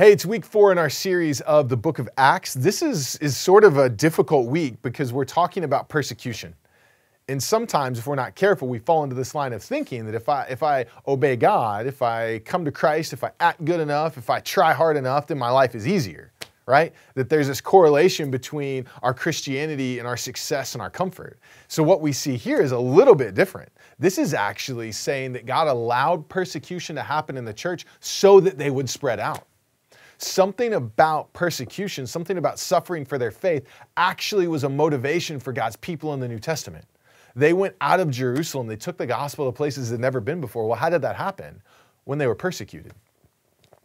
Hey, it's week 4 in our series of the book of Acts. This is sort of a difficult week because we're talking about persecution. And sometimes if we're not careful, we fall into this line of thinking that if I obey God, if I come to Christ, if I act good enough, if I try hard enough, then my life is easier, right? That there's this correlation between our Christianity and our success and our comfort. So what we see here is a little bit different. This is actually saying that God allowed persecution to happen in the church so that they would spread out. Something about persecution, something about suffering for their faith actually was a motivation for God's people in the New Testament. They went out of Jerusalem. They took the gospel to places they'd never been before. Well, how did that happen? When they were persecuted.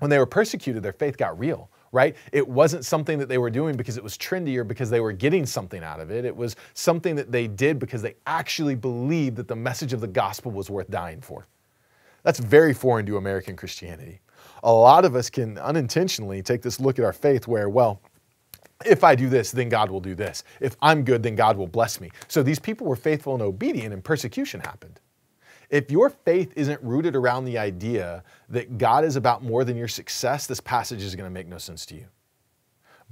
When they were persecuted, their faith got real, right? It wasn't something that they were doing because it was trendy or because they were getting something out of it. It was something that they did because they actually believed that the message of the gospel was worth dying for. That's very foreign to American Christianity. A lot of us can unintentionally take this look at our faith where, well, if I do this, then God will do this. If I'm good, then God will bless me. So these people were faithful and obedient and persecution happened. If your faith isn't rooted around the idea that God is about more than your success, this passage is going to make no sense to you.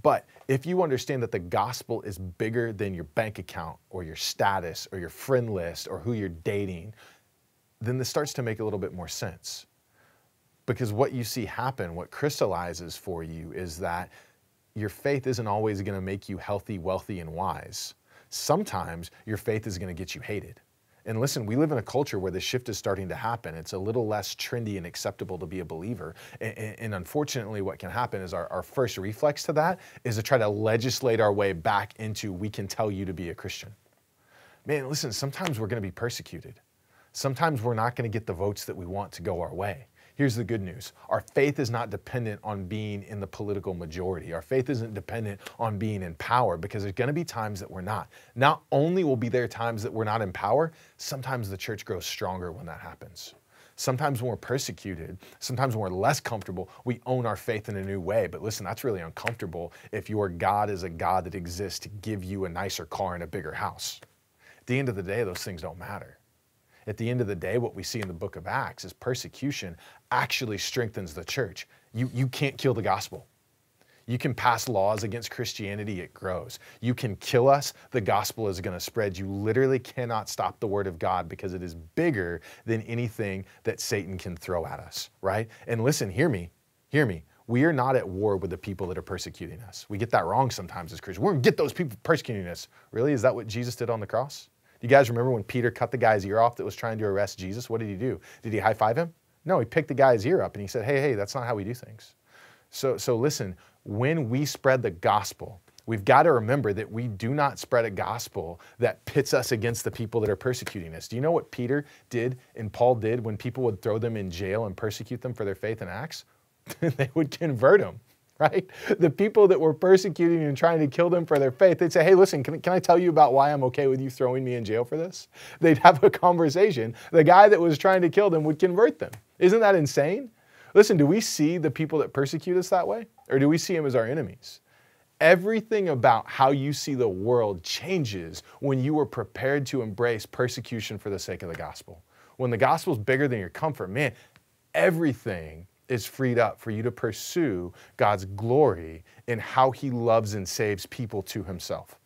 But if you understand that the gospel is bigger than your bank account or your status or your friend list or who you're dating, then this starts to make a little bit more sense. Because what you see happen, what crystallizes for you is that your faith isn't always going to make you healthy, wealthy, and wise. Sometimes your faith is going to get you hated. And listen, we live in a culture where the shift is starting to happen. It's a little less trendy and acceptable to be a believer. And unfortunately, what can happen is our first reflex to that is to try to legislate our way back into, we can tell you to be a Christian. Man, listen, sometimes we're going to be persecuted. Sometimes we're not going to get the votes that we want to go our way. Here's the good news. Our faith is not dependent on being in the political majority. Our faith isn't dependent on being in power because there's going to be times that we're not. Not only will be there times that we're not in power, sometimes the church grows stronger when that happens. Sometimes when we're persecuted, sometimes when we're less comfortable, we own our faith in a new way. But listen, that's really uncomfortable if your God is a God that exists to give you a nicer car and a bigger house. At the end of the day, those things don't matter. At the end of the day, what we see in the book of Acts is persecution actually strengthens the church. You can't kill the gospel. You can pass laws against Christianity, it grows. You can kill us, the gospel is going to spread. You literally cannot stop the word of God because it is bigger than anything that Satan can throw at us, right? And listen, hear me. We are not at war with the people that are persecuting us. We get that wrong sometimes as Christians. We're going to get those people persecuting us. Really? Is that what Jesus did on the cross? You guys remember when Peter cut the guy's ear off that was trying to arrest Jesus? What did he do? Did he high five him? No, he picked the guy's ear up and he said, hey, that's not how we do things. So listen, when we spread the gospel, we've got to remember that we do not spread a gospel that pits us against the people that are persecuting us. Do you know what Peter did and Paul did when people would throw them in jail and persecute them for their faith in Acts? They would convert them. Right? The people that were persecuting and trying to kill them for their faith, they'd say, hey, listen, can I tell you about why I'm okay with you throwing me in jail for this? They'd have a conversation. The guy that was trying to kill them would convert them. Isn't that insane? Listen, do we see the people that persecute us that way? Or do we see them as our enemies? Everything about how you see the world changes when you are prepared to embrace persecution for the sake of the gospel. When the gospel is bigger than your comfort, man, everything is freed up for you to pursue God's glory in how he loves and saves people to himself.